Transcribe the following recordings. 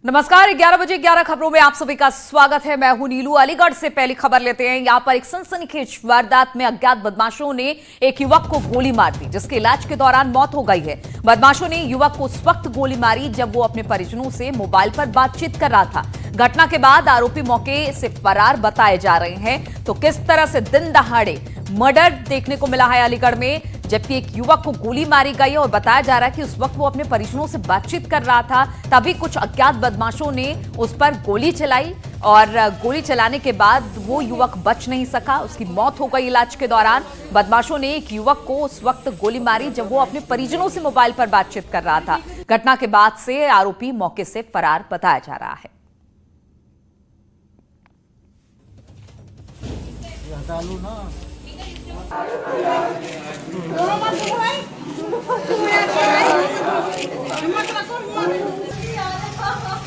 नमस्कार, 11 बजे 11 खबरों में आप सभी का स्वागत है। मैं हूं नीलू। अलीगढ़ से पहली खबर लेते हैं। यहां पर एक सनसनीखेज वारदात में अज्ञात बदमाशों ने एक युवक को गोली मार दी, जिसके इलाज के दौरान मौत हो गई है। बदमाशों ने युवक को उस वक्त गोली मारी जब वो अपने परिजनों से मोबाइल पर बातचीत कर रहा था। घटना के बाद आरोपी मौके से फरार बताए जा रहे हैं। तो किस तरह से दिन दहाड़े मर्डर देखने को मिला है अलीगढ़ में, जबकि एक युवक को गोली मारी गई और बताया जा रहा है कि उस वक्त वो अपने परिजनों से बातचीत कर रहा था, तभी कुछ अज्ञात बदमाशों ने उस पर गोली चलाई और गोली चलाने के बाद वो युवक बच नहीं सका, उसकी मौत हो गई इलाज के दौरान। बदमाशों ने एक युवक को उस वक्त गोली मारी जब वो अपने परिजनों से मोबाइल पर बातचीत कर रहा था। घटना के बाद से आरोपी मौके से फरार बताया जा रहा है।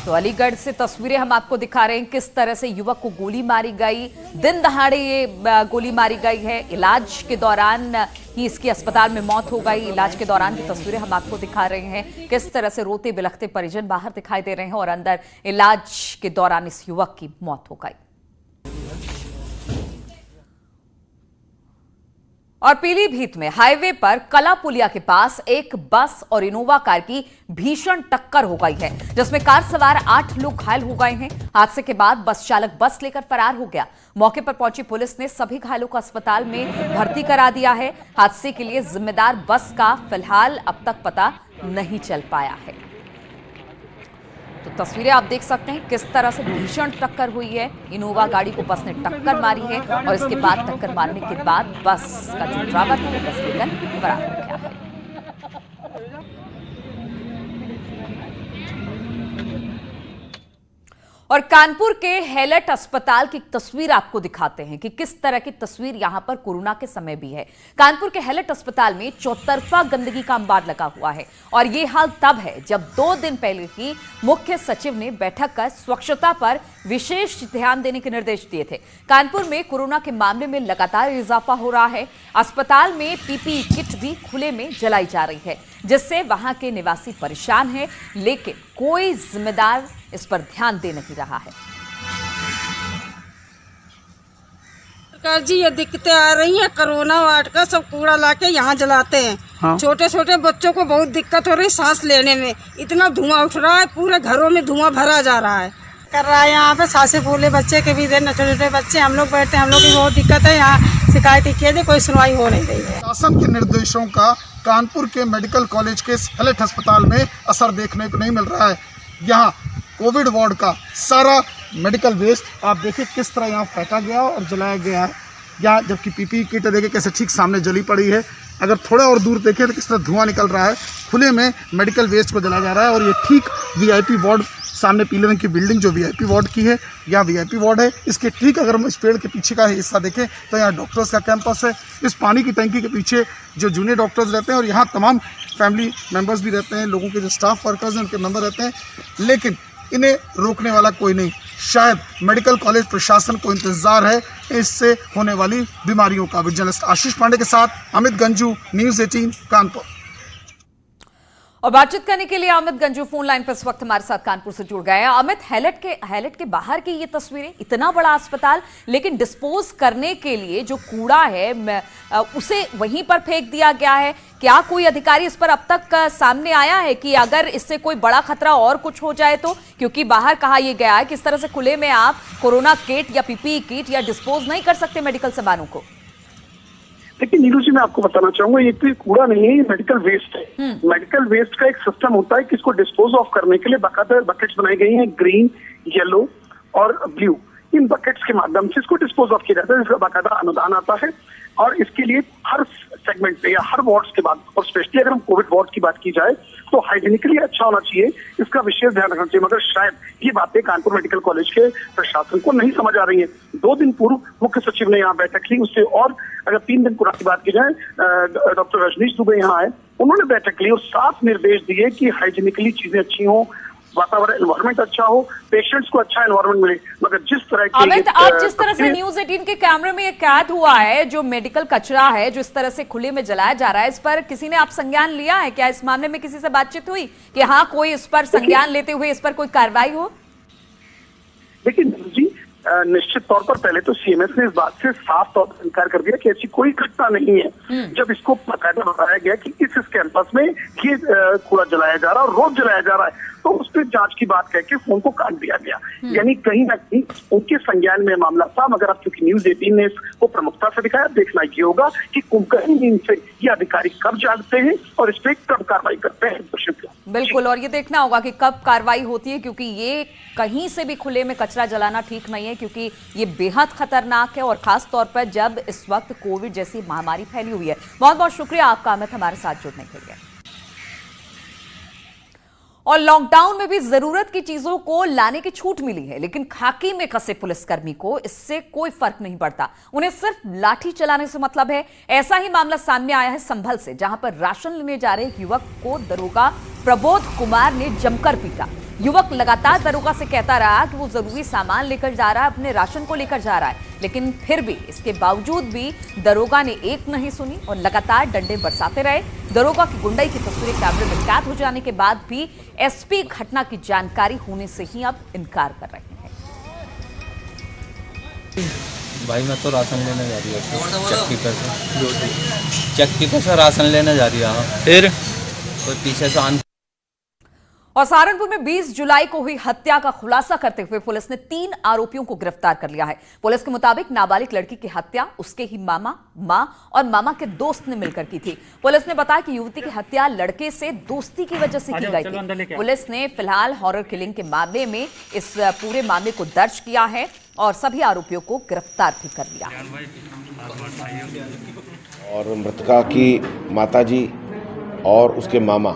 तो अलीगढ़ से तस्वीरें हम आपको दिखा रहे हैं, किस तरह से युवक को गोली मारी गई। दिन दहाड़े ये गोली मारी गई है। इलाज के दौरान ही इसकी अस्पताल में मौत हो गई। इलाज के दौरान की तस्वीरें हम आपको दिखा रहे हैं, किस तरह से रोते बिलखते परिजन बाहर दिखाई दे रहे हैं और अंदर इलाज के दौरान इस युवक की मौत हो गई। और पीलीभीत में हाईवे पर कला पुलिया के पास एक बस और इनोवा कार की भीषण टक्कर हो गई है, जिसमें कार सवार 8 लोग घायल हो गए हैं। हादसे के बाद बस चालक बस लेकर फरार हो गया। मौके पर पहुंची पुलिस ने सभी घायलों को अस्पताल में भर्ती करा दिया है। हादसे के लिए जिम्मेदार बस का फिलहाल अब तक पता नहीं चल पाया है। तो तस्वीरें आप देख सकते हैं, किस तरह से भीषण टक्कर हुई है। इनोवा गाड़ी को बस ने टक्कर मारी है और इसके बाद टक्कर मारने के बाद बस का जो ड्राइवर है वो बस लेकर फरार हो गया है। और कानपुर के हैलट अस्पताल की तस्वीर आपको दिखाते हैं कि किस तरह की तस्वीर यहां पर कोरोना के समय भी है। कानपुर के हैलट अस्पताल में चौतरफा गंदगी का अंबार लगा हुआ है और ये हाल तब है जब 2 दिन पहले ही मुख्य सचिव ने बैठक कर स्वच्छता पर विशेष ध्यान देने के निर्देश दिए थे। कानपुर में कोरोना के मामले में लगातार इजाफा हो रहा है। अस्पताल में पीपीई किट भी खुले में जलाई जा रही है, जिससे वहां के निवासी परेशान हैं, लेकिन कोई जिम्मेदार इस पर ध्यान दे नहीं रहा है। सरकार जी, ये दिक्कतें आ रही हैं। कोरोना वार्ड का सब कूड़ा लाके यहाँ जलाते हैं। हाँ। छोटे छोटे बच्चों को बहुत दिक्कत हो रही है सांस लेने में। इतना धुआं उठ रहा है, पूरे घरों में धुआं भरा जा रहा है। कर रहा है यहाँ पे सांसें फूले बच्चे के भी दे, छोटे छोटे बच्चे हम लोग बैठते हैं, हम लोग की बहुत दिक्कत है। यहाँ शिकायत किए थे, कोई सुनवाई हो नहीं रही है। शासन के निर्देशों का कानपुर के मेडिकल कॉलेज के हैलट अस्पताल में असर देखने को नहीं मिल रहा है। यहाँ कोविड वार्ड का सारा मेडिकल वेस्ट आप देखिए किस तरह यहाँ फेंका गया और जलाया गया है। यहाँ जबकि पीपीई किट देखिए कैसे ठीक सामने जली पड़ी है। अगर थोड़ा और दूर देखें तो किस तरह धुआं निकल रहा है। खुले में मेडिकल वेस्ट को जलाया जा रहा है और ये ठीक वीआईपी वार्ड सामने पीले रंग की बिल्डिंग जो वीआईपी वार्ड की है, यहाँ वीआईपी वार्ड है। इसके ठीक अगर हम इस पेड़ के पीछे का हिस्सा देखें तो यहाँ डॉक्टर्स का कैंपस है। इस पानी की टंकी के पीछे जो जूनियर डॉक्टर्स रहते हैं और यहाँ तमाम फैमिली मेम्बर्स भी रहते हैं, लोगों के जो स्टाफ वर्कर्स हैं उनके मेंबर रहते हैं, लेकिन इन्हें रोकने वाला कोई नहीं। शायद मेडिकल कॉलेज प्रशासन को इंतजार है इससे होने वाली बीमारियों का। जर्नलिस्ट आशीष पांडे के साथ अमित गंजू, न्यूज़ 18 कानपुर। और बातचीत करने के लिए अमित गंजू फोन लाइन पर इस वक्त हमारे साथ कानपुर से जुड़ गए हैं। अमित, हैलट के बाहर की ये तस्वीरें, इतना बड़ा अस्पताल लेकिन डिस्पोज करने के लिए जो कूड़ा है उसे वहीं पर फेंक दिया गया है। क्या कोई अधिकारी इस पर अब तक सामने आया है कि अगर इससे कोई बड़ा खतरा और कुछ हो जाए तो? क्योंकि बाहर कहा यह गया है कि इस तरह से खुले में आप कोरोना किट या पीपीई किट या डिस्पोज नहीं कर सकते मेडिकल सामानों को। देखिए नीलू जी, मैं आपको बताना चाहूंगा, ये कोई कूड़ा नहीं है, ये मेडिकल वेस्ट है। मेडिकल वेस्ट का एक सिस्टम होता है कि इसको डिस्पोज ऑफ करने के लिए बाकायदा बकेट्स बनाई गई हैं, ग्रीन, येलो और ब्लू। इन बकेट्स के माध्यम से इसको डिस्पोज ऑफ किया जाता है। इसका बाकायदा अनुदान आता है और इसके लिए हर सेगमेंट पे या हर वार्ड्स के बाद, और स्पेशली अगर हम कोविड वार्ड की बात की जाए तो हाइजीनिकली अच्छा होना चाहिए, इसका विशेष ध्यान रखना चाहिए। मगर शायद ये बातें कानपुर मेडिकल कॉलेज के प्रशासन को नहीं समझ आ रही है। 2 दिन पूर्व मुख्य सचिव ने यहाँ बैठक ली, उससे और अगर 3 दिन पुरानी बात की जाए, डॉक्टर रजनीश दुबे यहाँ आए, उन्होंने बैठक ली और साफ निर्देश दिए कि हाइजीनिकली चीजें अच्छी हों, वातावरण एनवायरमेंट अच्छा हो, पेशेंट्स को अच्छा एनवायरमेंट मिले। मगर जिस तरह के अमित, आप जिस तरह से न्यूज़ 18 के कैमरे में ये कैद हुआ है, जो मेडिकल कचरा है जो इस तरह से खुले में जलाया जा रहा है, इस पर किसी ने आप संज्ञान लिया है क्या? इस मामले में किसी से बातचीत हुई कि हाँ कोई इस पर संज्ञान लेते हुए इस पर कोई कार्रवाई हो? देखिए जी, निश्चित तौर पर पहले तो सीएमएस ने इस बात से साफ तौर पर इनकार कर दिया कि ऐसी कोई घटना नहीं है। जब इसको बाकायदा बताया गया कि इस कैंपस में ये कूड़ा जलाया जा रहा है और रोज जलाया जा रहा है, तो उस पर जांच की बात कह के फोन को काट दिया गया। यानी कहीं ना कहीं उनके संज्ञान में मामला था, मगर अब क्योंकि न्यूज़ 18 ने इसको प्रमुखता से दिखाया, देखना ये होगा कि कुंभकर्ण नींद से ये अधिकारी कब जागते हैं और इस पर कब कार्रवाई करते हैं। बिल्कुल, और ये देखना होगा कि कब कार्रवाई होती है, क्योंकि ये कहीं से भी खुले में कचरा जलाना ठीक नहीं है, क्योंकि ये बेहद खतरनाक है, और खास तौर पर जब इस वक्त कोविड जैसी महामारी फैली हुई है। बहुत बहुत शुक्रिया आपका अमित हमारे साथ जुड़ने के लिए। और लॉकडाउन में भी जरूरत की चीजों को लाने की छूट मिली है, लेकिन खाकी में कसे पुलिसकर्मी को इससे कोई फर्क नहीं पड़ता, उन्हें सिर्फ लाठी चलाने से मतलब है। ऐसा ही मामला सामने आया है संभल से, जहां पर राशन लेने जा रहे एक युवक को दरोगा प्रबोध कुमार ने जमकर पीटा। युवक लगातार दरोगा से कहता रहा कि वो जरूरी सामान लेकर जा रहा है, अपने राशन को लेकर जा रहा है, लेकिन फिर भी इसके बावजूद भी दरोगा ने एक नहीं सुनी और लगातार डंडे बरसाते रहे। दरोगा की गुंडाई की तस्वीरें कैमरे में कैद हो जाने के बाद भी एसपी घटना की जानकारी होने से ही अब इनकार कर रहे हैं। भाई मैं तो राशन लेने जा रही हूँ, चक्की पर से राशन लेने जा रही हूँ, फिर कोई पीछे से और सहारनपुर में 20 जुलाई को हुई हत्या का खुलासा करते हुए पुलिस ने 3 आरोपियों को गिरफ्तार कर लिया है। पुलिस के मुताबिक नाबालिग लड़की की हत्या उसके ही मामा, मां और मामा के दोस्त ने मिलकर की थी। पुलिस ने बताया कि युवती की हत्या लड़के से दोस्ती की वजह से की गई थी। पुलिस ने फिलहाल हॉरर किलिंग के मामले में इस पूरे मामले को दर्ज किया है और सभी आरोपियों को गिरफ्तार भी कर लिया है। और मृतका की माताजी और उसके मामा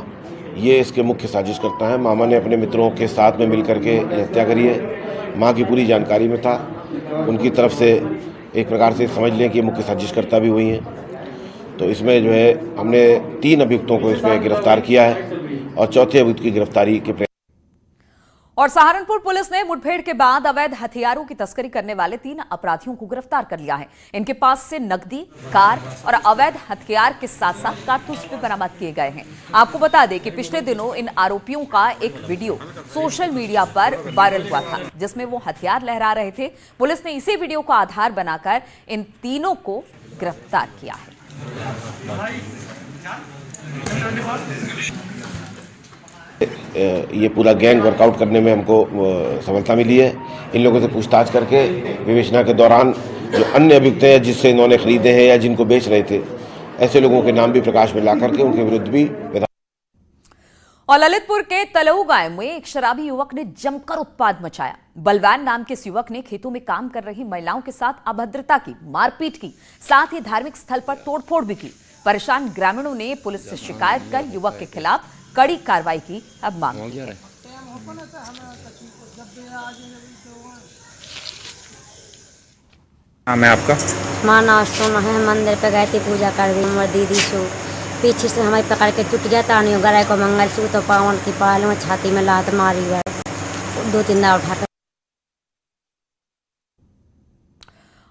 ये इसके मुख्य साजिश करता है। मामा ने अपने मित्रों के साथ में मिलकर के ये हत्या करी है। मां की पूरी जानकारी में था, उनकी तरफ से एक प्रकार से समझ लें कि मुख्य साजिशकर्ता भी हुई हैं। तो इसमें जो है हमने 3 अभियुक्तों को इसमें गिरफ्तार किया है और चौथे अभियुक्त की गिरफ्तारी के और सहारनपुर पुलिस ने मुठभेड़ के बाद अवैध हथियारों की तस्करी करने वाले 3 अपराधियों को गिरफ्तार कर लिया है। इनके पास से नकदी, कार और अवैध हथियार के साथ साथ कारतूस भी बरामद किए गए हैं। आपको बता दें कि पिछले दिनों इन आरोपियों का एक वीडियो सोशल मीडिया पर वायरल हुआ था, जिसमें वो हथियार लहरा रहे थे। पुलिस ने इसी वीडियो को आधार बनाकर इन तीनों को गिरफ्तार किया है। ये पूरा गैंग वर्कआउट करने में हमको सफलता मिली है। इन लोगों से पूछताछ करके विवेचना के दौरान जो अन्य अभियुक्त हैं जिससे इन्होंने खरीदे हैं या जिनको बेच रहे थे, ऐसे लोगों के नाम भी प्रकाश में ला करके उनके विरुद्ध भी। और ललितपुर के तलऊ गांव में एक शराबी युवक ने जमकर उत्पाद मचाया। बलवान नाम के इस युवक ने खेतों में काम कर रही महिलाओं के साथ अभद्रता की, मारपीट की, साथ ही धार्मिक स्थल पर तोड़फोड़ भी की। परेशान ग्रामीणों ने पुलिस से शिकायत कर युवक के खिलाफ कड़ी कार्रवाई की अब मांग की है। मैं आपका माना सोना है, मंदिर पे गए थे पूजा कर दी। हमारी दीदी सो पीछे से हमारे पकड़ के टूट गया था, नहीं गला को मंगलसूत्र तो पावन की पाल में छाती में लात मारी है, 2-3 दाव उठा।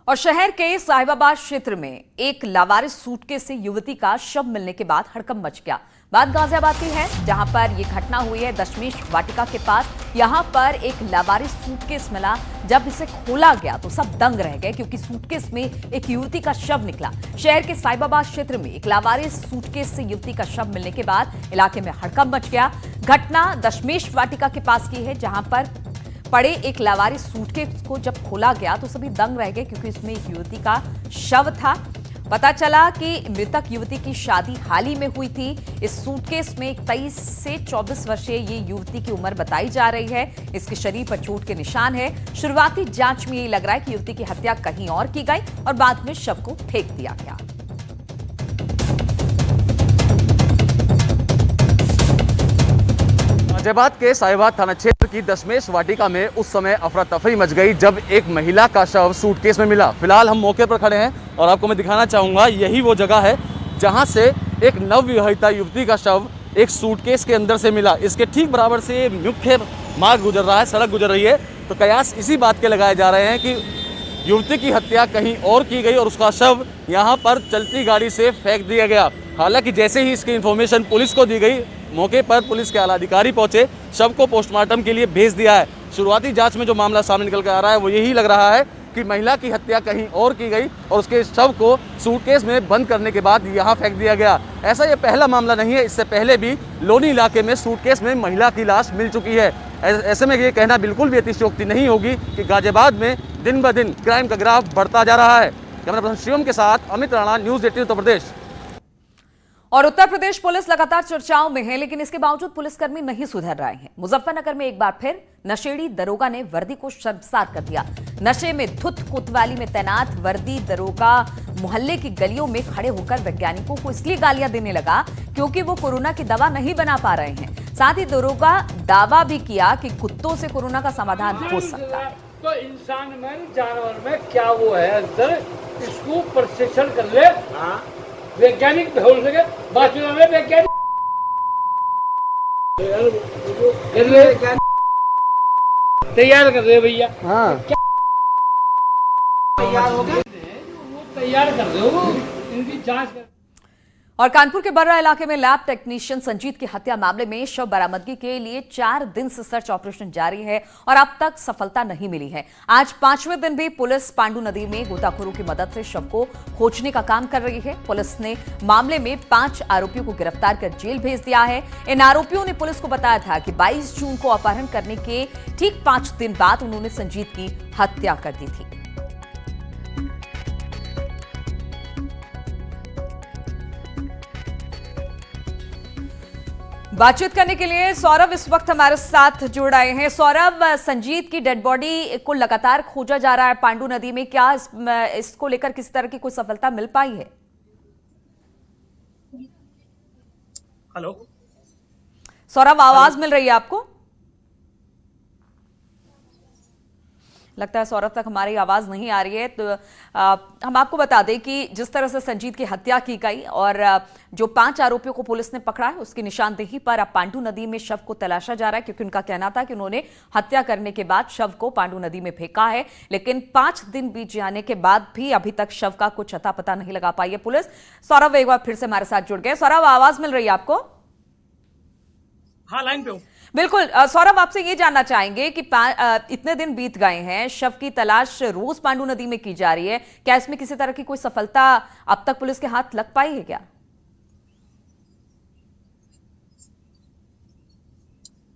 और शहर के साहिबाबाद क्षेत्र में एक लावारिस सूटकेस से युवती का शव मिलने के बाद हड़कंप मच गया। बात गाजियाबाद की है, जहां पर यह घटना हुई है दशमेश वाटिका के पास। यहां पर एक लावारिस सूटकेस मिला। जब इसे खोला गया तो सब दंग रह गए, क्योंकि सूटकेस में एक युवती का शव निकला। शहर के साहिबाबाद क्षेत्र में एक लावारिस सूटकेस से युवती का शव मिलने के बाद इलाके में हड़कंप मच गया। घटना दशमेश वाटिका के पास की है, जहां पर पड़े एक लावारिस सूटकेस को जब खोला गया तो सभी दंग रह गए, क्योंकि इसमें एक युवती का शव था। पता चला कि मृतक युवती की शादी हाल ही में हुई थी। इस सूटकेस में 23 से 24 वर्षीय ये युवती की उम्र बताई जा रही है। इसके शरीर पर चोट के निशान है। शुरुआती जांच में यही लग रहा है कि युवती की हत्या कहीं और की गई और बाद में शव को फेंक दिया गया। गाजियाबाद के साहिबाबाद थाना क्षेत्र की दशमेश वाटिका में उस समय अफरा तफरी मच गई जब एक महिला का शव सूटकेस में मिला। फिलहाल हम मौके पर खड़े हैं और आपको मैं दिखाना चाहूँगा, यही वो जगह है जहाँ से एक नवविवाहिता युवती का शव एक सूटकेस के अंदर से मिला। इसके ठीक बराबर से मुख्य मार्ग गुजर रहा है, सड़क गुजर रही है। तो कयास इसी बात के लगाए जा रहे हैं कि युवती की हत्या कहीं और की गई और उसका शव यहाँ पर चलती गाड़ी से फेंक दिया गया। हालांकि जैसे ही इसकी इन्फॉर्मेशन पुलिस को दी गई, मौके पर पुलिस के आला अधिकारी पहुंचे, शव को पोस्टमार्टम के लिए भेज दिया है। शुरुआती जांच में जो मामला सामने निकल कर आ रहा है वो यही लग रहा है कि महिला की हत्या कहीं और की गई और उसके शव को सूटकेस में बंद करने के बाद यहाँ फेंक दिया गया। ऐसा ये पहला मामला नहीं है, इससे पहले भी लोनी इलाके में सूटकेस में महिला की लाश मिल चुकी है। ऐसे में ये कहना बिल्कुल भी अतिशयोक्ति नहीं होगी कि गाजियाबाद में दिन ब दिन क्राइम का ग्राफ बढ़ता जा रहा है। कैमरा पर्सन शिवम के साथ अमित राणा, न्यूज़ 18 उत्तर प्रदेश। और उत्तर प्रदेश पुलिस लगातार चर्चाओं में है, लेकिन इसके बावजूद पुलिसकर्मी नहीं सुधर रहे हैं। मुजफ्फरनगर में एक बार फिर नशेड़ी दरोगा ने वर्दी को शर्मसार कर दिया। नशे में धुत कोतवाली में तैनात वर्दी दरोगा मोहल्ले की गलियों में खड़े होकर वैज्ञानिकों को इसलिए गालियां देने लगा क्योंकि वो कोरोना की दवा नहीं बना पा रहे हैं। साथ ही दरोगा दावा भी किया कि कुत्तों से कोरोना का समाधान हो सकता है। तो इंसान में जानवर में क्या वो है अंदर, इसको प्रशिक्षण कर ले। वैज्ञानिक हो सके बात में वैज्ञानिक तैयार कर रहे भैया। हाँ तैयार हो गए, वो तैयार कर रहे हो, इनकी जांच कर। और कानपुर के बर्रा इलाके में लैब टेक्नीशियन संजीत की हत्या मामले में शव बरामदगी के लिए 4 दिन से सर्च ऑपरेशन जारी है और अब तक सफलता नहीं मिली है। आज 5वें दिन भी पुलिस पांडू नदी में गोताखोरों की मदद से शव को खोजने का काम कर रही है। पुलिस ने मामले में 5 आरोपियों को गिरफ्तार कर जेल भेज दिया है। इन आरोपियों ने पुलिस को बताया था कि 22 जून को अपहरण करने के ठीक 5 दिन बाद उन्होंने संजीत की हत्या कर दी थी। बातचीत करने के लिए सौरभ इस वक्त हमारे साथ जुड़ आए हैं। सौरभ, संजीत की डेड बॉडी को लगातार खोजा जा रहा है पांडू नदी में, क्या इसको लेकर किसी तरह की कोई सफलता मिल पाई है? हेलो सौरभ, आवाज मिल रही है आपको? लगता है सौरभ तक हमारी आवाज नहीं आ रही है। तो हम आपको बता दें कि जिस तरह से संजीत की हत्या की गई और जो 5 आरोपियों को पुलिस ने पकड़ा है उसकी निशानदेही पर अब पांडू नदी में शव को तलाशा जा रहा है, क्योंकि उनका कहना था कि उन्होंने हत्या करने के बाद शव को पांडू नदी में फेंका है। लेकिन 5 दिन बीत जाने के बाद भी अभी तक शव का कुछ अता पता नहीं लगा पाई है पुलिस। सौरभ एक बार फिर से हमारे साथ जुड़ गए। सौरभ, आवाज मिल रही है आपको? हाँ, लाइन पे हूं। बिल्कुल सौरभ, आपसे ये जानना चाहेंगे कि इतने दिन बीत गए हैं, शव की तलाश रोज पांडू नदी में की जा रही है, क्या इसमें किसी तरह की कोई सफलता अब तक पुलिस के हाथ लग पाई है क्या?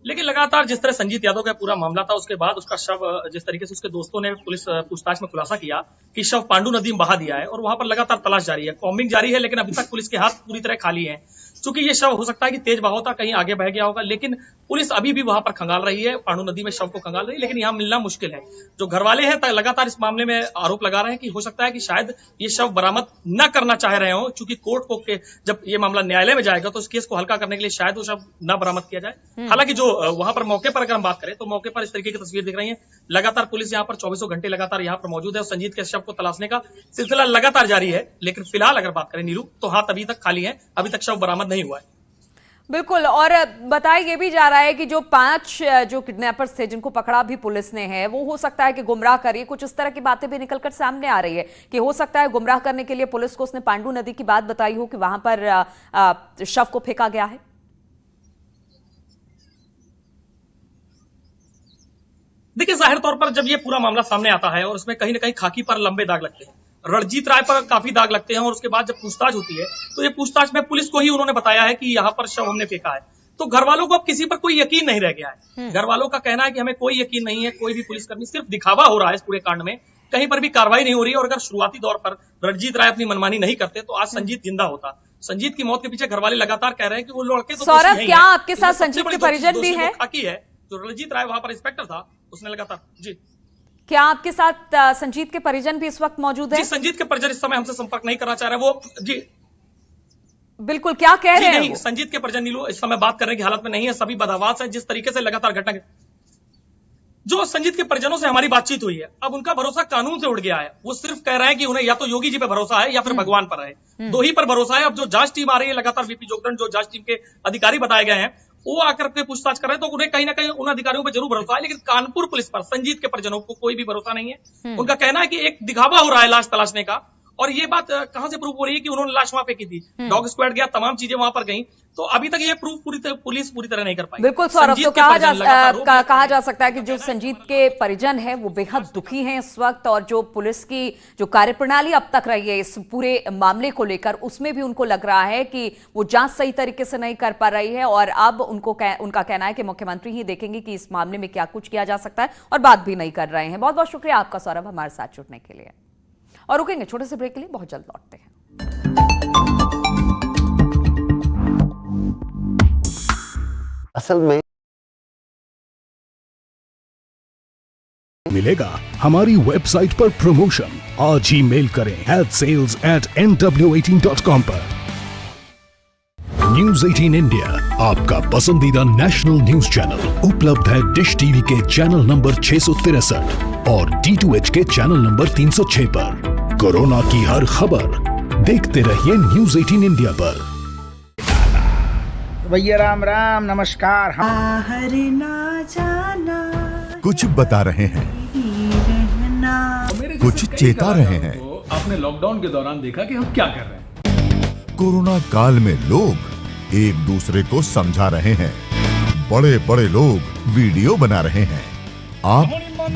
लेकिन लगातार जिस तरह संजीत यादव का पूरा मामला था, उसके बाद उसका शव जिस तरीके से उसके दोस्तों ने पुलिस पूछताछ में खुलासा किया कि शव पांडू नदी में बहा दिया है और वहां पर लगातार तलाश जारी है, कॉम्बिंग जारी है, लेकिन अभी तक पुलिस के हाथ पूरी तरह खाली हैं। चूंकि ये शव हो सकता है कि तेज बहाव था, कहीं आगे बह गया होगा, लेकिन पुलिस अभी भी वहां पर खंगाल रही है, पांडू नदी में शव को खंगाल रही है, लेकिन यहाँ मिलना मुश्किल है। जो घर वाले हैं लगातार इस मामले में आरोप लगा रहे हैं कि हो सकता है कि शायद ये शव बरामद न करना चाह रहे हो, चूंकि कोर्ट को जब ये मामला न्यायालय में जाएगा तो इस केस को हल्का करने के लिए शायद वो शव न बरामद किया जाए। हालांकि जो वहां पर मौके पर अगर हम बात करें तो मौके पर इस तरीके की तस्वीर दिख रही है। लगातार पुलिस यहाँ पर 24 घंटे लगातार यहाँ पर मौजूद है और संजीत के शव को तलाशने का सिलसिला लगातार जारी है। लेकिन फिलहाल अगर बात करें नीलू, तो हाथ अभी तक खाली है, अभी तक शव बरामद नहीं हुआ है। बिल्कुल, और बताया ये भी जा रहा है कि जो 5 जो किडनैपर्स थे जिनको पकड़ा भी पुलिस ने है, वो हो सकता है कि गुमराह करिए, कुछ इस तरह की बातें भी निकलकर सामने आ रही है कि हो सकता है गुमराह करने के लिए पुलिस को उसने पांडू नदी की बात बताई हो कि वहां पर शव को फेंका गया है। देखिए, जाहिर तौर पर जब ये पूरा मामला सामने आता है और उसमें कहीं ना कहीं खाकी पर लंबे दाग लगते हैं, रणजीत राय पर काफी दाग लगते हैं और उसके बाद जब पूछताछ होती है तो ये पूछताछ में पुलिस को ही उन्होंने बताया है कि यहाँ पर शव हमने फेंका है, तो घर वालों को अब किसी पर कोई यकीन नहीं रह गया है। घर वालों का कहना है कि हमें कोई यकीन नहीं है, कोई भी पुलिसकर्मी, सिर्फ दिखावा हो रहा है इस पूरे कांड में, कहीं पर भी कार्रवाई नहीं हो रही है। और अगर शुरुआती दौर पर रणजीत राय अपनी मनमानी नहीं करते तो आज संजीत जिंदा होता। संजीत की मौत के पीछे घर वाले लगातार कह रहे हैं कि वो लड़के तो सौरभ, क्या आपके साथ संजीत के परिजन भी है? खाकी है, जो रणजीत राय वहां पर इंस्पेक्टर था, उसने लगातार जी क्या आपके साथ संजीत के परिजन भी इस वक्त मौजूद है? जी, संजीत के परिजन इस समय हमसे संपर्क नहीं करना चाह रहे, वो जी बिल्कुल, क्या कह रहे हैं? नहीं, संजीत के परिजन नीलू इस समय बात करने की हालत में नहीं है, सभी बदहवास है जिस तरीके से लगातार घटना। जो संजीत के परिजनों से हमारी बातचीत हुई है, अब उनका भरोसा कानून से उठ गया है। वो सिर्फ कह रहे हैं कि उन्हें या तो योगी जी पे भरोसा है या फिर भगवान पर है, दो ही पर भरोसा है। अब जो जांच टीम आ रही है लगातार, वीपी जोगदंड जो जांच टीम के अधिकारी बताए गए हैं, वो आकर के पूछताछ कर रहे हैं, तो उन्हें कहीं ना कहीं उन अधिकारियों पर जरूर भरोसा है, लेकिन कानपुर पुलिस पर संजीत के परिजनों को कोई भी भरोसा नहीं है। उनका कहना है कि एक दिखावा हो रहा है लाश तलाशने का, और ये बात कहां से प्रूव हो रही है कि उन्होंने लाश वहां पे की थी। डॉग स्क्वाड गया, तमाम चीजें वहां पर गई, तो अभी तक ये प्रूफ पुलिस पूरी तरह नहीं कर पाई। बिल्कुल सौरभ, तो कहा जा सकता है कि जो संजीत के परिजन हैं वो बेहद दुखी हैं इस वक्त, और जो पुलिस की जो कार्यप्रणाली अब तक रही है इस पूरे मामले को लेकर, उसमें भी उनको लग रहा है कि वो जांच सही तरीके से नहीं कर पा रही है, और अब उनका कहना है कि मुख्यमंत्री ही देखेंगे कि इस मामले में क्या कुछ किया जा सकता है, और बात भी नहीं कर रहे हैं। बहुत बहुत शुक्रिया आपका सौरभ हमारे साथ जुड़ने के लिए, और रुकेंगे छोटे से ब्रेक के लिए, बहुत जल्द लौटते हैं। असल में मिलेगा हमारी वेबसाइट पर प्रमोशन। आज ही मेल करें sales@nw18.com पर। न्यूज 18 इंडिया आपका पसंदीदा नेशनल न्यूज चैनल उपलब्ध है डिश टीवी के चैनल नंबर 663 और D2H के चैनल नंबर 306 पर। कोरोना की हर खबर देखते रहिए न्यूज 18 इंडिया पर। भैया राम राम, नमस्कार। ना जाना कुछ बता रहे हैं, कुछ चेता रहे हैं। आपने लॉकडाउन के दौरान देखा कि हम क्या कर रहे हैं। कोरोना काल में लोग एक दूसरे को समझा रहे हैं, बड़े बड़े लोग वीडियो बना रहे हैं। आप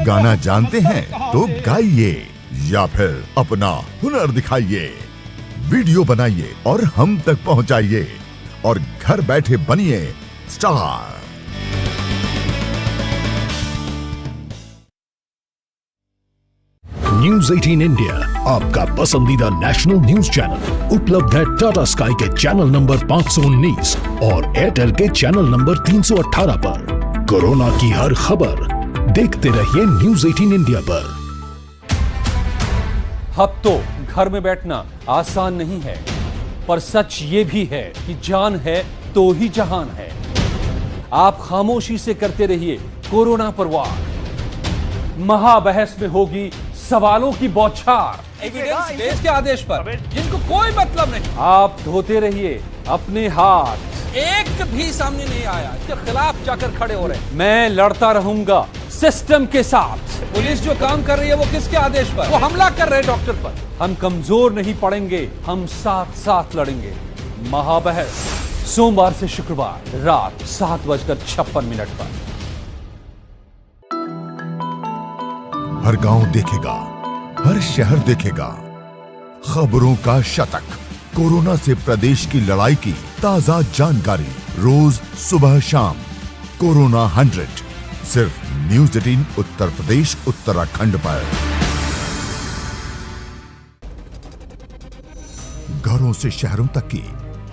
गाना जानते हैं तो गाइए या फिर अपना हुनर दिखाइए, वीडियो बनाइए और हम तक पहुंचाइए, और घर बैठे बनिए स्टार। न्यूज 18 इंडिया आपका पसंदीदा नेशनल न्यूज चैनल उपलब्ध है टाटा स्काई के चैनल नंबर 519 और एयरटेल के चैनल नंबर 318 पर। कोरोना की हर खबर देखते रहिए न्यूज 18 इंडिया पर। अब तो घर में बैठना आसान नहीं है, पर सच ये भी है कि जान है तो ही जहान है। आप खामोशी से करते रहिए कोरोना पर वार। महाबहस में होगी सवालों की बौछार एविडेंस बेस के आदेश पर, जिनको कोई मतलब नहीं। आप धोते रहिए अपने हाथ, एक भी सामने नहीं आया इसके खिलाफ जाकर खड़े हो रहे। मैं लड़ता रहूंगा सिस्टम के साथ। पुलिस जो काम कर रही है वो किसके आदेश पर? वो हमला कर रहे डॉक्टर पर। हम कमजोर नहीं पड़ेंगे, हम साथ साथ लड़ेंगे। महाबहस सोमवार से शुक्रवार रात 7:56 पर। हर गांव देखेगा, हर शहर देखेगा खबरों का शतक। कोरोना से प्रदेश की लड़ाई की ताजा जानकारी रोज सुबह शाम। कोरोना 100 सिर्फ न्यूज 18 उत्तर प्रदेश उत्तराखंड पर। घरों से शहरों तक की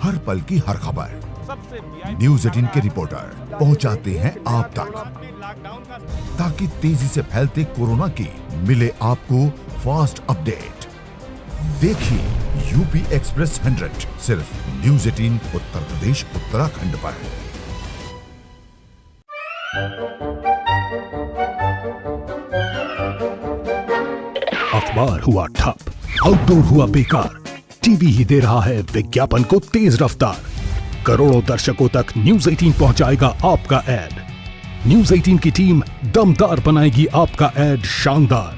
हर पल की हर खबर न्यूज 18 के रिपोर्टर पहुंचाते हैं आप तक, ताकि तेजी से फैलते कोरोना की मिले आपको फास्ट अपडेट। देखिए यूपी एक्सप्रेस 100 सिर्फ न्यूज 18 उत्तर प्रदेश उत्तराखंड पर। अखबार हुआ ठप, आउटडोर हुआ बेकार, टीवी ही दे रहा है विज्ञापन को तेज रफ्तार। करोड़ों दर्शकों तक न्यूज 18 पहुंचाएगा आपका ऐड। न्यूज 18 की टीम दमदार बनाएगी आपका ऐड शानदार।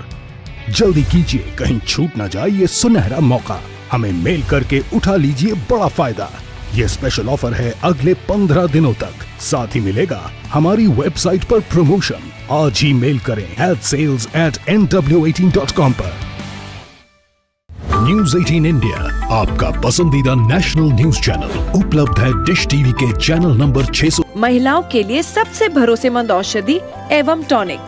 जल्दी कीजिए, कहीं छूट ना जाए ये सुनहरा मौका। हमें मेल करके उठा लीजिए बड़ा फायदा। ये स्पेशल ऑफर है अगले 15 दिनों तक। साथ ही मिलेगा हमारी वेबसाइट पर प्रमोशन। आज ही मेल करें sales@nw18.com पर। न्यूज 18 इंडिया आपका पसंदीदा नेशनल न्यूज चैनल उपलब्ध है डिश टीवी के चैनल नंबर 600। महिलाओं के लिए सबसे भरोसेमंद औषधि एवं टॉनिक।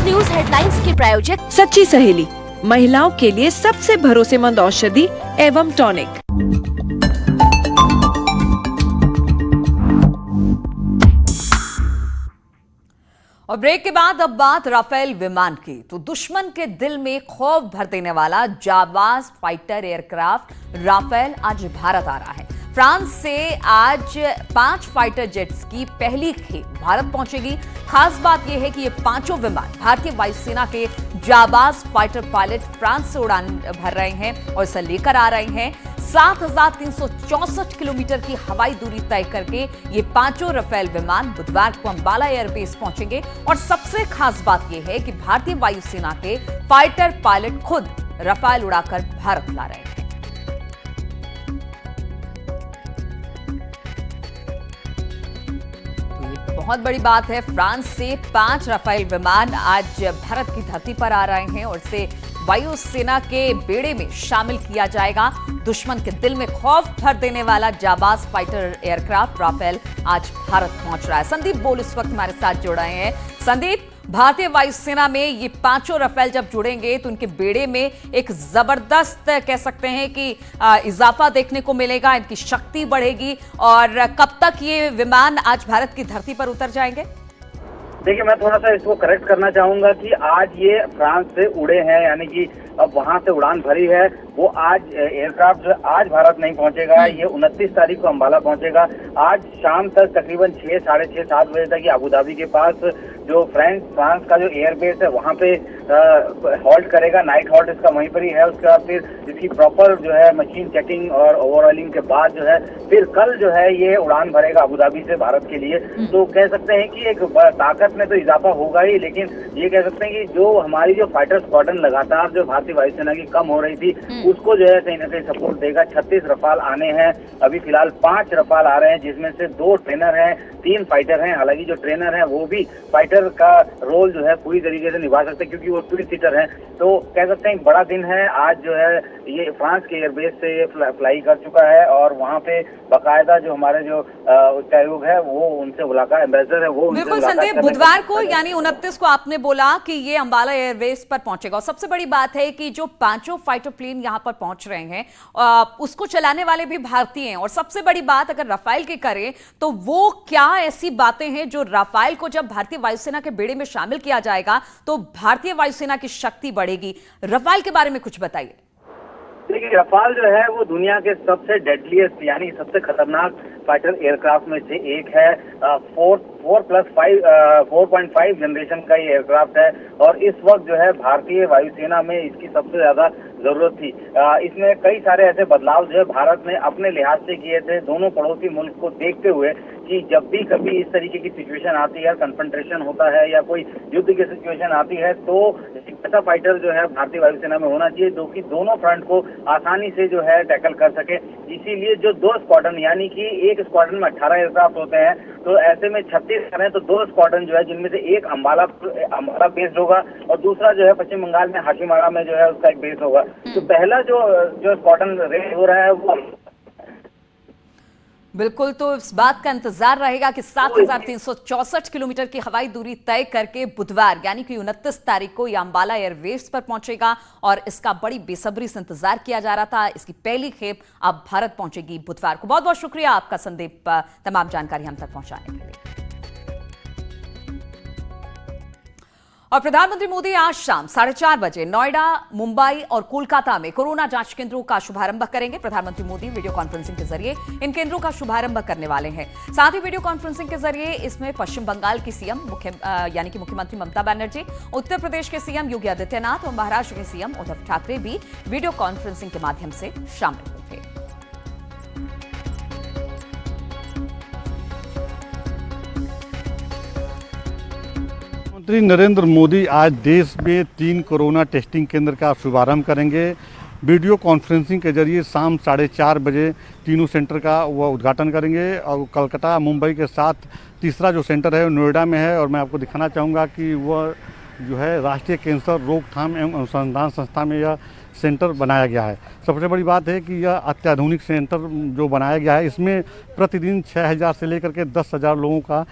न्यूज हेडलाइंस के प्रायोजक सच्ची सहेली, महिलाओं के लिए सबसे भरोसेमंद औषधि एवं टॉनिक। और ब्रेक के बाद अब बात राफेल विमान की। तो दुश्मन के दिल में खौफ भर देने वाला जाबाज फाइटर एयरक्राफ्ट राफेल आज भारत आ रहा है। फ्रांस से आज 5 फाइटर जेट्स की पहली खेप भारत पहुंचेगी। खास बात यह है कि ये पांचों विमान भारतीय वायुसेना के जाबाज फाइटर पायलट फ्रांस से उड़ान भर रहे हैं और इसे लेकर आ रहे हैं। 7,364 किलोमीटर की हवाई दूरी तय करके ये पांचों राफेल विमान बुधवार को अंबाला एयरबेस पहुंचेंगे। और सबसे खास बात यह है कि भारतीय वायुसेना के फाइटर पायलट खुद राफेल उड़ाकर भारत ला रहे हैं। बहुत बड़ी बात है, फ्रांस से 5 राफेल विमान आज भारत की धरती पर आ रहे हैं और इसे वायुसेना के बेड़े में शामिल किया जाएगा। दुश्मन के दिल में खौफ भर देने वाला जाबाज फाइटर एयरक्राफ्ट राफेल आज भारत पहुंच रहा है। संदीप बोल इस वक्त हमारे साथ जुड़ रहे हैं। संदीप, भारतीय वायुसेना में ये पांचों राफेल जब जुड़ेंगे तो उनके बेड़े में एक जबरदस्त कह सकते हैं कि इजाफा देखने को मिलेगा, इनकी शक्ति बढ़ेगी। और कब तक ये विमान आज भारत की धरती पर उतर जाएंगे? देखिए, मैं थोड़ा सा इसको करेक्ट करना चाहूंगा कि आज ये फ्रांस से उड़े हैं, यानी कि अब वहां से उड़ान भरी है। वो आज एयरक्राफ्ट जो आज भारत नहीं पहुंचेगा, ये 29 तारीख को अंबाला पहुंचेगा। आज शाम तक तकरीबन 6, साढ़े 6, 7 बजे तक ये अबू धाबी के पास जो फ्रांस का जो एयरबेस है वहां पे हॉल्ट करेगा। नाइट हॉल्ट इसका वहीं पर ही है। उसके बाद फिर इसकी प्रॉपर जो है मशीन चेकिंग और ओवरऑलिंग के बाद जो है फिर कल जो है ये उड़ान भरेगा अबू धाबी से भारत के लिए। तो कह सकते हैं कि एक ताकत में तो इजाफा होगा ही, लेकिन ये कह सकते हैं कि जो हमारी जो फाइटर स्क्वाड्रन लगातार जो भारतीय वायुसेना की कम हो रही थी उसको जो है कहीं ना कहीं सपोर्ट देगा। 36 रफाल आने हैं। अभी फिलहाल 5 रफाल आ रहे हैं, जिसमें से 2 ट्रेनर हैं, 3 फाइटर हैं। हालांकि जो ट्रेनर हैं वो भी फाइटर का रोल जो है पूरी तरीके से निभा सकते हैं, क्योंकि वो 2 सीटर हैं। तो कह सकते हैं बड़ा दिन है आज जो है। ये फ्रांस के एयरबेस से ये फ्लाई कर चुका है और वहाँ पे बाकायदा जो हमारे जो उच्चायोग है वो उनसे मुलाकात, एम्बेसडर है वो बिल्कुल संदीप, बुधवार को यानी 29 को आपने बोला कि ये अंबाला एयरबेस पर पहुंचेगा। और सबसे बड़ी बात है कि जो 5 फाइटर प्लेन यहां पर पहुंच रहे हैं उसको चलाने वाले भी भारतीय हैं। और सबसे बड़ी बात अगर राफेल की करें तो वो क्या ऐसी बातें हैं जो राफेल को जब भारतीय वायुसेना के बेड़े में शामिल किया जाएगा तो भारतीय वायुसेना की शक्ति बढ़ेगी। राफेल के बारे में कुछ बताइए। देखिए, रफाल जो है वो दुनिया के सबसे डेडलीस्ट यानी सबसे खतरनाक फाइटर एयरक्राफ्ट में से एक है। 4.5 जनरेशन का ये एयरक्राफ्ट है और इस वक्त जो है भारतीय वायुसेना में इसकी सबसे ज्यादा जरूरत थी। इसमें कई सारे ऐसे बदलाव जो है भारत ने अपने लिहाज से किए थे, दोनों पड़ोसी मुल्क को देखते हुए कि जब भी कभी इस तरीके की सिचुएशन आती है, कन्फ्रंटेशन होता है या कोई युद्ध की सिचुएशन आती है, तो ऐसा फाइटर जो है भारतीय वायुसेना में होना चाहिए जो कि दोनों फ्रंट को आसानी से जो है टैकल कर सके। इसीलिए जो 2 स्क्वाड्रन यानी कि एक स्क्वाड्रन में 18 एयरक्राफ्ट होते हैं, तो ऐसे में 36 हैं, तो 2 स्क्वाड्रन जो है जिनमें से एक अंबाला बेस्ड होगा और दूसरा जो है पश्चिम बंगाल में हाशीमारा में जो है उसका एक बेस होगा। तो पहला जो स्क्वाड्रन रेड हो रहा है वो बिल्कुल, तो इस बात का इंतजार रहेगा कि 7,364 किलोमीटर की हवाई दूरी तय करके बुधवार यानी कि 29 तारीख को यह अंबाला एयरबेस पर पहुंचेगा। और इसका बड़ी बेसब्री से इंतजार किया जा रहा था। इसकी पहली खेप अब भारत पहुंचेगी बुधवार को। बहुत बहुत शुक्रिया आपका संदीप, तमाम जानकारी हम तक पहुंचाने के लिए। और प्रधानमंत्री मोदी आज शाम 4:30 बजे नोएडा, मुंबई और कोलकाता में कोरोना जांच केंद्रों का शुभारंभ करेंगे। प्रधानमंत्री मोदी वीडियो कॉन्फ्रेंसिंग के जरिए इन केंद्रों का शुभारंभ करने वाले हैं। साथ ही वीडियो कॉन्फ्रेंसिंग के जरिए इसमें पश्चिम बंगाल की सीएम यानी कि मुख्यमंत्री ममता बनर्जी, उत्तर प्रदेश के सीएम योगी आदित्यनाथ और महाराष्ट्र के सीएम उद्धव ठाकरे भी वीडियो कॉन्फ्रेंसिंग के माध्यम से शामिल होंगे। प्रधानमंत्री नरेंद्र मोदी आज देश में 3 कोरोना टेस्टिंग केंद्र का शुभारंभ करेंगे। वीडियो कॉन्फ्रेंसिंग के जरिए शाम 4:30 बजे तीनों सेंटर का वह उद्घाटन करेंगे। और कलकत्ता, मुंबई के साथ तीसरा जो सेंटर है नोएडा में है। और मैं आपको दिखाना चाहूँगा कि वह जो है राष्ट्रीय कैंसर रोकथाम एवं अनुसंधान संस्था में यह सेंटर बनाया गया है। सबसे बड़ी बात है कि यह अत्याधुनिक सेंटर जो बनाया गया है, इसमें प्रतिदिन 6,000 से लेकर के 10,000 लोगों का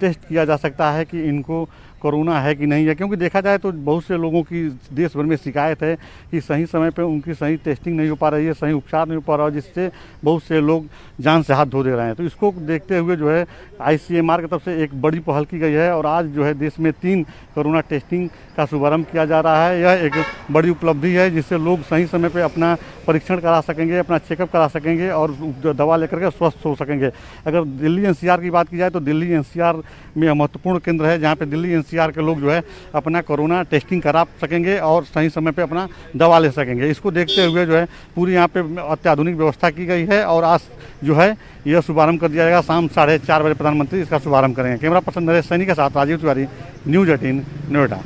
टेस्ट किया जा सकता है कि इनको कोरोना है कि नहीं है, क्योंकि देखा जाए तो बहुत से लोगों की देश भर में शिकायत है कि सही समय पर उनकी सही टेस्टिंग नहीं हो पा रही है, सही उपचार नहीं हो पा रहा है, जिससे बहुत से लोग जान से हाथ धो दे रहे हैं। तो इसको देखते हुए जो है ICMR की तरफ से एक बड़ी पहल की गई है और आज जो है देश में 3 कोरोना टेस्टिंग का शुभारंभ किया जा रहा है। यह एक बड़ी उपलब्धि है जिससे लोग सही समय पे अपना परीक्षण करा सकेंगे, अपना चेकअप करा सकेंगे और दवा लेकर के स्वस्थ हो सकेंगे। अगर दिल्ली NCR की बात की जाए तो दिल्ली NCR में महत्वपूर्ण केंद्र है जहाँ पे दिल्ली NCR के लोग जो है अपना कोरोना टेस्टिंग करा सकेंगे और सही समय पे अपना दवा ले सकेंगे। इसको देखते हुए जो है पूरी यहाँ पे अत्याधुनिक व्यवस्था की गई है और आज जो है यह शुभारंभ कर दिया जाएगा। शाम 4:30 बजे प्रधानमंत्री इसका शुभारंभ करेंगे। कैमरा पर्सन नरेश सैनी के साथ राजीव तिवारी, न्यूज़ 18 नोएडा।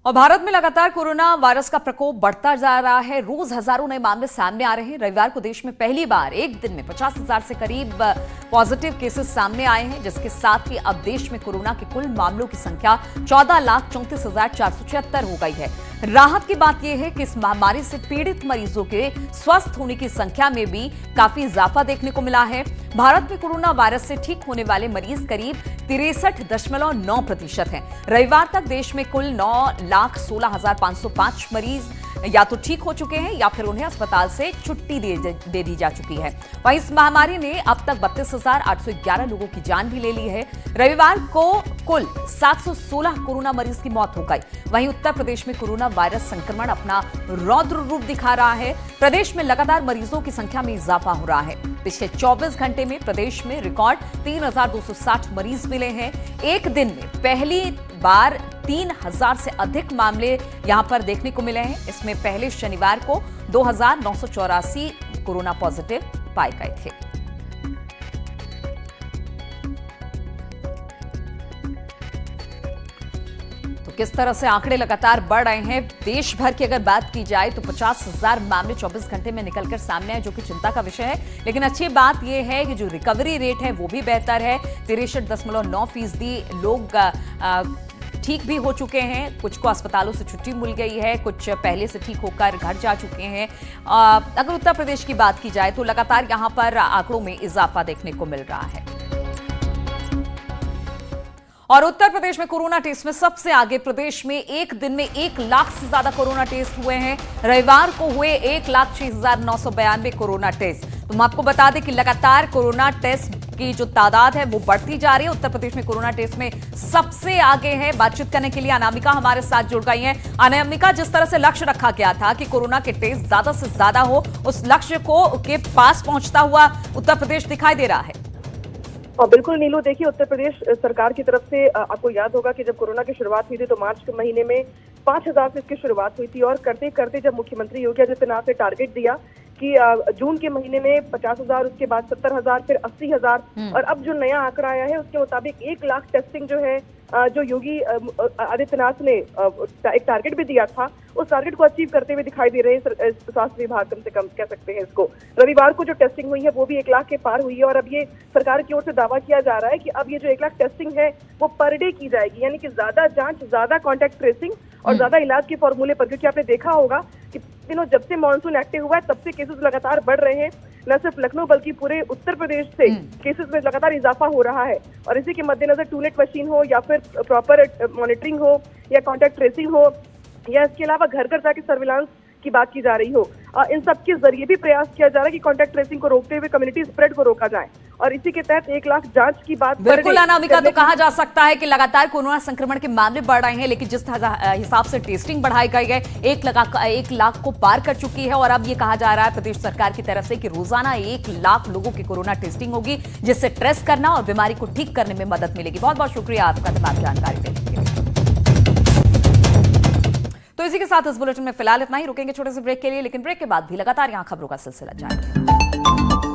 और भारत में लगातार कोरोना वायरस का प्रकोप बढ़ता जा रहा है। रोज हजारों नए मामले सामने आ रहे हैं। रविवार को देश में पहली बार एक दिन में 50,000 से करीब पॉजिटिव केसेस सामने आए हैं, जिसके साथ ही अब देश में कोरोना के कुल मामलों की संख्या 14,34,476 हो गई है। राहत की बात यह है कि इस महामारी से पीड़ित मरीजों के स्वस्थ होने की संख्या में भी काफी इजाफा देखने को मिला है। भारत में कोरोना वायरस से ठीक होने वाले मरीज करीब 63.9% हैं। रविवार तक देश में कुल 9,16,505 मरीज या तो ठीक हो चुके हैं या फिर उन्हें अस्पताल से छुट्टी दे दी जा चुकी है। वहीं इस महामारी ने अब तक 32,811 लोगों की जान भी ले ली है। रविवार को कुल 716 कोरोना मरीज की मौत हो गई। वहीं उत्तर प्रदेश में कोरोना वायरस संक्रमण अपना रौद्र रूप दिखा रहा है। प्रदेश में लगातार मरीजों की संख्या में इजाफा हो रहा है। पिछले 24 घंटे में प्रदेश में रिकॉर्ड 3,260 मरीज मिले हैं। एक दिन में पहली बार 3,000 से अधिक मामले यहां पर देखने को मिले हैं। इसमें पहले शनिवार को 2,984 कोरोना पॉजिटिव पाए गए थे। किस तरह से आंकड़े लगातार बढ़ रहे हैं। देश भर की अगर बात की जाए तो 50,000 मामले 24 घंटे में निकलकर सामने आए, जो कि चिंता का विषय है। लेकिन अच्छी बात यह है कि जो रिकवरी रेट है वो भी बेहतर है। 63.9% लोग ठीक भी हो चुके हैं। कुछ को अस्पतालों से छुट्टी मिल गई है, कुछ पहले से ठीक होकर घर जा चुके हैं। अगर उत्तर प्रदेश की बात की जाए तो लगातार यहां पर आंकड़ों में इजाफा देखने को मिल रहा है। और उत्तर प्रदेश में कोरोना टेस्ट में सबसे आगे प्रदेश में एक दिन में 1 लाख से ज्यादा कोरोना टेस्ट हुए हैं। रविवार को हुए 1,06,992 कोरोना टेस्ट। तो हम आपको बता दें कि लगातार कोरोना टेस्ट की जो तादाद है वो बढ़ती जा रही है। उत्तर प्रदेश में कोरोना टेस्ट में सबसे आगे है। बातचीत करने के लिए अनामिका हमारे साथ जुड़ गई हैं। अनामिका, जिस तरह से लक्ष्य रखा गया था कि कोरोना के टेस्ट ज्यादा से ज्यादा हो, उस लक्ष्य को के पास पहुंचता हुआ उत्तर प्रदेश दिखाई दे रहा है। और बिल्कुल नीलू, देखिए उत्तर प्रदेश सरकार की तरफ से आपको याद होगा कि जब कोरोना की शुरुआत हुई थी तो मार्च के महीने में 5,000 से इसकी शुरुआत हुई थी और करते करते जब मुख्यमंत्री योगी आदित्यनाथ ने टारगेट दिया कि जून के महीने में 50,000, उसके बाद 70,000, फिर 80,000 और अब जो नया आंकड़ा आया है उसके मुताबिक 1 लाख टेस्टिंग जो है जो योगी आदित्यनाथ ने एक टारगेट भी दिया था, उस टारगेट को अचीव करते हुए दिखाई दे रहे हैं स्वास्थ्य विभाग, कम से कम कह सकते हैं इसको। रविवार को जो टेस्टिंग हुई है वो भी 1 लाख के पार हुई है और अब ये सरकार की ओर से दावा किया जा रहा है कि अब ये जो 1 लाख टेस्टिंग है वो पर डे की जाएगी, यानी कि ज्यादा जांच, ज्यादा कॉन्टैक्ट ट्रेसिंग और ज्यादा इलाज के फॉर्मूले पर। क्योंकि आपने देखा होगा कि दिनों जब से मानसून एक्टिव हुआ है तब से केसेस लगातार बढ़ रहे हैं। न सिर्फ लखनऊ बल्कि पूरे उत्तर प्रदेश से केसेस में लगातार इजाफा हो रहा है और इसी के मद्देनजर टूनेट मशीन हो या फिर प्रॉपर मॉनिटरिंग हो या कॉन्टैक्ट ट्रेसिंग हो या इसके अलावा घर घर जाके सर्विलांस की बात की जा रही हो, इन सब के जरिए भी प्रयास किया जा रहा है कि कॉन्टैक्ट ट्रेसिंग को रोकते हुए कम्युनिटी स्प्रेड को रोका जाए और इसी के तहत 1 लाख जांच की बात बिल्कुल अनामिका, तो कहा जा सकता है कि लगातार कोरोना संक्रमण के मामले बढ़ रहे हैं, लेकिन जिस हिसाब से टेस्टिंग बढ़ाई गई है 1 लाख को पार कर चुकी है और अब ये कहा जा रहा है प्रदेश सरकार की तरफ से कि रोजाना 1 लाख लोगों की कोरोना टेस्टिंग होगी, जिससे ट्रेस करना और बीमारी को ठीक करने में मदद मिलेगी। बहुत बहुत शुक्रिया आपका तमाम जानकारी देने के लिए। तो इसी के साथ इस बुलेटिन में फिलहाल इतना ही। रुकेंगे छोटे से ब्रेक के लिए, लेकिन ब्रेक के बाद भी लगातार यहां खबरों का सिलसिला जारी है।